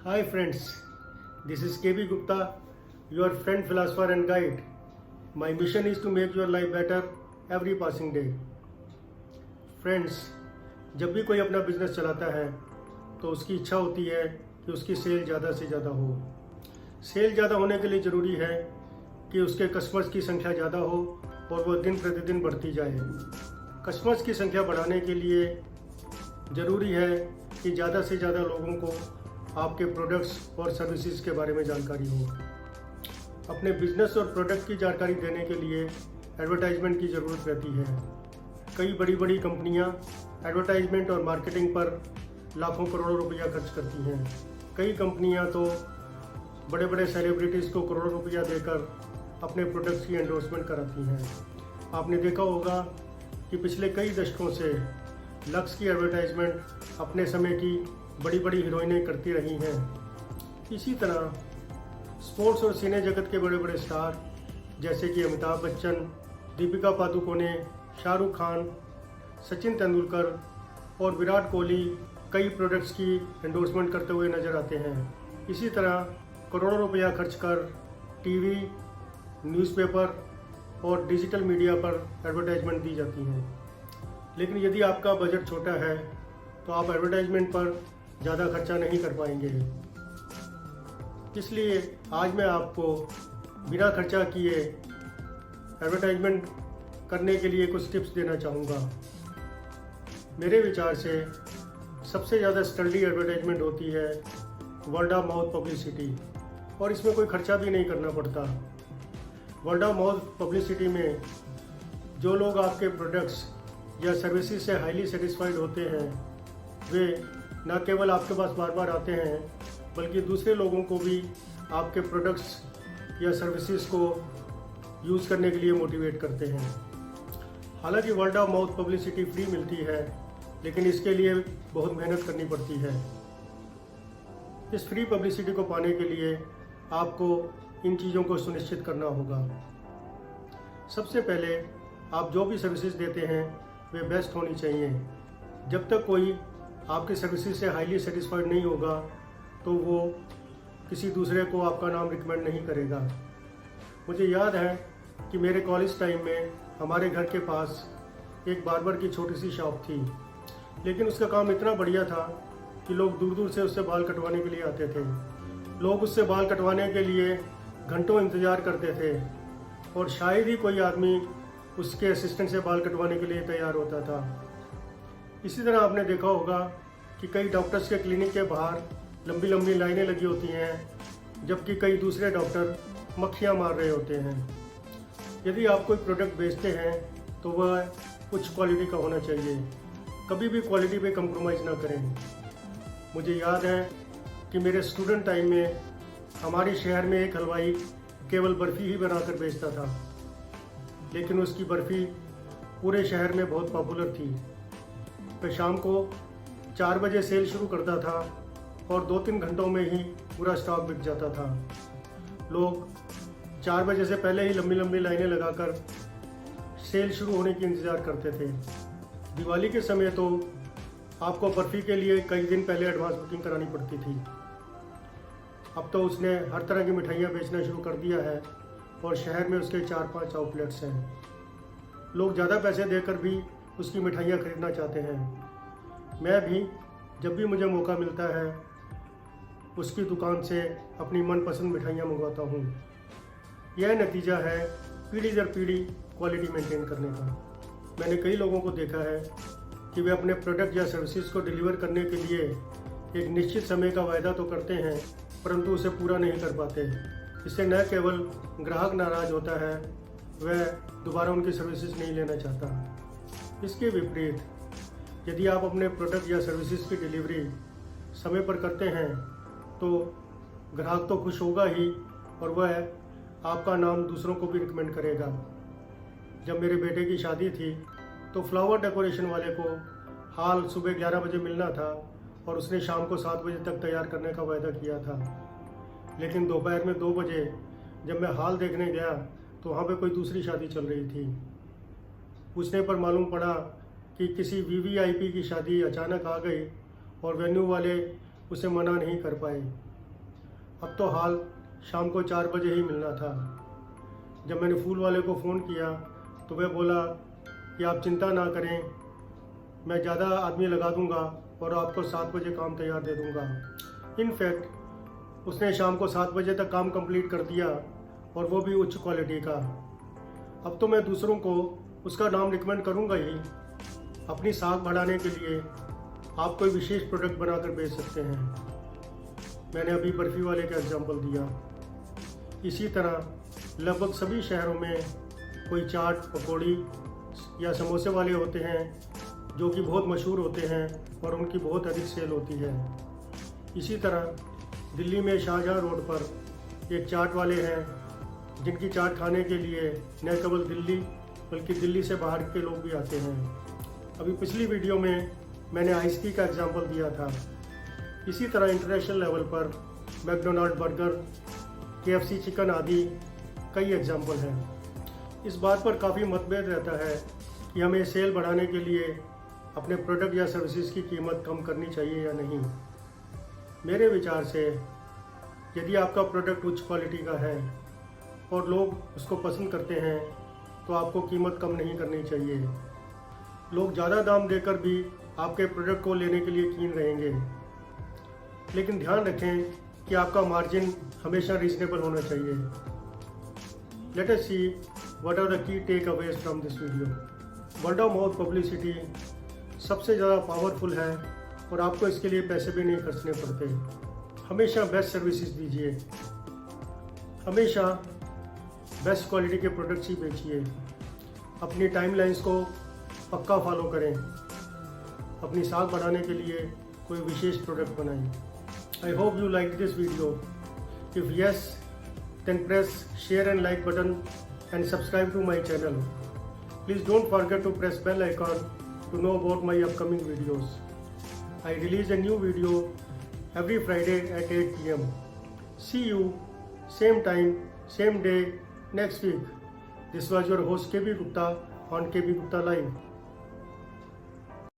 Hi friends, this is KB Gupta, your friend, philosopher and guide. My mission is to make your life better every passing day. Friends, जब भी कोई अपना business चलाता है तो उसकी इच्छा होती है कि उसकी सेल ज़्यादा से ज़्यादा हो। सेल ज़्यादा होने के लिए ज़रूरी है कि उसके कस्टमर्स की संख्या ज़्यादा हो और वो दिन प्रतिदिन बढ़ती जाए। कस्टमर्स की संख्या बढ़ाने के लिए ज़रूरी है कि ज़्यादा से ज़्यादा लोगों को आपके प्रोडक्ट्स और सर्विसेज के बारे में जानकारी हो। अपने बिजनेस और प्रोडक्ट की जानकारी देने के लिए एडवर्टाइजमेंट की ज़रूरत रहती है। कई बड़ी बड़ी कंपनियां एडवर्टाइजमेंट और मार्केटिंग पर लाखों करोड़ों रुपया खर्च करती हैं। कई कंपनियां तो बड़े बड़े सेलिब्रिटीज़ को करोड़ों रुपया देकर अपने प्रोडक्ट्स की एंडोर्समेंट कराती हैं। आपने देखा होगा कि पिछले कई दशकों से लक्स की एडवर्टाइजमेंट अपने समय की बड़ी बड़ी हीरोइनें करती रही हैं। इसी तरह स्पोर्ट्स और सिने जगत के बड़े बड़े स्टार जैसे कि अमिताभ बच्चन, दीपिका पादुकोणे, शाहरुख खान, सचिन तेंदुलकर और विराट कोहली कई प्रोडक्ट्स की एंडोर्समेंट करते हुए नजर आते हैं। इसी तरह करोड़ों रुपया खर्च कर टीवी, न्यूज़पेपर और डिजिटल मीडिया पर एडवर्टाइजमेंट दी जाती हैं। लेकिन यदि आपका बजट छोटा है तो आप एडवर्टाइजमेंट पर ज़्यादा खर्चा नहीं कर पाएंगे। इसलिए आज मैं आपको बिना खर्चा किए एडवर्टाइजमेंट करने के लिए कुछ टिप्स देना चाहूँगा। मेरे विचार से सबसे ज़्यादा स्टडी एडवर्टाइजमेंट होती है वर्ड ऑफ माउथ पब्लिसिटी, और इसमें कोई खर्चा भी नहीं करना पड़ता। वर्ड ऑफ माउथ पब्लिसिटी में जो लोग आपके प्रोडक्ट्स या सर्विसेज से हाईली सेटिस्फाइड होते हैं वे न केवल आपके पास बार बार आते हैं बल्कि दूसरे लोगों को भी आपके प्रोडक्ट्स या सर्विसेज को यूज़ करने के लिए मोटिवेट करते हैं। हालांकि word of mouth publicity free मिलती है लेकिन इसके लिए बहुत मेहनत करनी पड़ती है। इस फ्री पब्लिसिटी को पाने के लिए आपको इन चीज़ों को सुनिश्चित करना होगा। सबसे पहले आप जो भी सर्विसेज देते हैं वे बेस्ट होनी चाहिए। जब तक कोई आपकी सर्विसेज से हाईली सेटिस्फाइड नहीं होगा तो वो किसी दूसरे को आपका नाम रिकमेंड नहीं करेगा। मुझे याद है कि मेरे कॉलेज टाइम में हमारे घर के पास एक बार्बर की छोटी सी शॉप थी, लेकिन उसका काम इतना बढ़िया था कि लोग दूर दूर से उससे बाल कटवाने के लिए आते थे। लोग उससे बाल कटवाने के लिए घंटों इंतज़ार करते थे और शायद ही कोई आदमी उसके असिस्टेंट से बाल कटवाने के लिए तैयार होता था। इसी तरह आपने देखा होगा कि कई डॉक्टर्स के क्लिनिक के बाहर लंबी लंबी लाइनें लगी होती हैं जबकि कई दूसरे डॉक्टर मक्खियाँ मार रहे होते हैं। यदि आप कोई प्रोडक्ट बेचते हैं तो वह उच्च क्वालिटी का होना चाहिए। कभी भी क्वालिटी पे कंप्रोमाइज़ ना करें। मुझे याद है कि मेरे स्टूडेंट टाइम में हमारे शहर में एक हलवाई केवल बर्फ़ी ही बनाकर बेचता था, लेकिन उसकी बर्फ़ी पूरे शहर में बहुत पॉपुलर थी। वह शाम को 4 बजे सेल शुरू करता था और 2-3 घंटों में ही पूरा स्टॉक बिक जाता था। लोग 4 बजे से पहले ही लंबी लंबी लाइनें लगाकर सेल शुरू होने की इंतज़ार करते थे। दिवाली के समय तो आपको बर्फ़ी के लिए कई दिन पहले एडवांस बुकिंग करानी पड़ती थी। अब तो उसने हर तरह की मिठाइयाँ बेचना शुरू कर दिया है और शहर में उसके 4-5 आउटलेट्स हैं। लोग ज़्यादा पैसे देकर भी उसकी मिठाइयाँ खरीदना चाहते हैं। मैं भी जब भी मुझे मौका मिलता है उसकी दुकान से अपनी मनपसंद मिठाइयाँ मंगवाता हूँ। यह नतीजा है पीढ़ी दर पीढ़ी क्वालिटी मेंटेन करने का। मैंने कई लोगों को देखा है कि वे अपने प्रोडक्ट या सर्विसेज को डिलीवर करने के लिए एक निश्चित समय का वायदा तो करते हैं परंतु उसे पूरा नहीं कर पाते। इससे न केवल ग्राहक नाराज़ होता है, वह दोबारा उनकी सर्विसेज नहीं लेना चाहता। इसके विपरीत यदि आप अपने प्रोडक्ट या सर्विसेज की डिलीवरी समय पर करते हैं तो ग्राहक तो खुश होगा ही और वह आपका नाम दूसरों को भी रिकमेंड करेगा। जब मेरे बेटे की शादी थी तो फ्लावर डेकोरेशन वाले को हाल सुबह 11 बजे मिलना था और उसने शाम को 7 बजे तक तैयार करने का वायदा किया था। लेकिन दोपहर में 2 बजे जब मैं हाल देखने गया तो वहाँ पे कोई दूसरी शादी चल रही थी। पूछने पर मालूम पड़ा कि किसी वीवीआईपी की शादी अचानक आ गई और वेन्यू वाले उसे मना नहीं कर पाए। अब तो हाल शाम को 4 बजे ही मिलना था। जब मैंने फूल वाले को फ़ोन किया तो वह बोला कि आप चिंता ना करें, मैं ज़्यादा आदमी लगा दूंगा और आपको 7 बजे काम तैयार दे दूंगा। इनफैक्ट उसने शाम को 7 बजे तक काम कंप्लीट कर दिया और वो भी उच्च क्वालिटी का। अब तो मैं दूसरों को उसका नाम रिकमेंड करूंगा ही। अपनी साख बढ़ाने के लिए आप कोई विशेष प्रोडक्ट बनाकर बेच सकते हैं। मैंने अभी बर्फ़ी वाले का एग्जांपल दिया। इसी तरह लगभग सभी शहरों में कोई चाट, पकौड़ी या समोसे वाले होते हैं जो कि बहुत मशहूर होते हैं और उनकी बहुत अधिक सेल होती है। इसी तरह दिल्ली में शाहजहाँ रोड पर एक चाट वाले हैं जिनकी चाट खाने के लिए न केवल दिल्ली बल्कि दिल्ली से बाहर के लोग भी आते हैं। अभी पिछली वीडियो में मैंने आइस टी का एग्जांपल दिया था। इसी तरह इंटरनेशनल लेवल पर मैकडोनाल्ड बर्गर, KFC चिकन आदि कई एग्जांपल हैं। इस बात पर काफ़ी मतभेद रहता है कि हमें सेल बढ़ाने के लिए अपने प्रोडक्ट या सर्विसेज की कीमत कम करनी चाहिए या नहीं। मेरे विचार से यदि आपका प्रोडक्ट उच्च क्वालिटी का है और लोग उसको पसंद करते हैं तो आपको कीमत कम नहीं करनी चाहिए। लोग ज़्यादा दाम देकर भी आपके प्रोडक्ट को लेने के लिए कीन रहेंगे, लेकिन ध्यान रखें कि आपका मार्जिन हमेशा रीजनेबल होना चाहिए। Let us see what are the key takeaways from this video. Word of mouth publicity सबसे ज़्यादा पावरफुल है और आपको इसके लिए पैसे भी नहीं खर्चने पड़ते। हमेशा बेस्ट सर्विसेज दीजिए, हमेशा बेस्ट क्वालिटी के प्रोडक्ट्स ही बेचिए। अपनी टाइमलाइंस को पक्का फॉलो करें। अपनी साख बढ़ाने के लिए कोई विशेष प्रोडक्ट बनाएं। I hope you liked this video. If yes, then press share and like button and subscribe to my channel. Please don't forget to press bell icon to know about my upcoming videos. I release a new video every Friday at 8 p.m. See you same time, same day next week. This was your host KB Gupta on KB Gupta Live.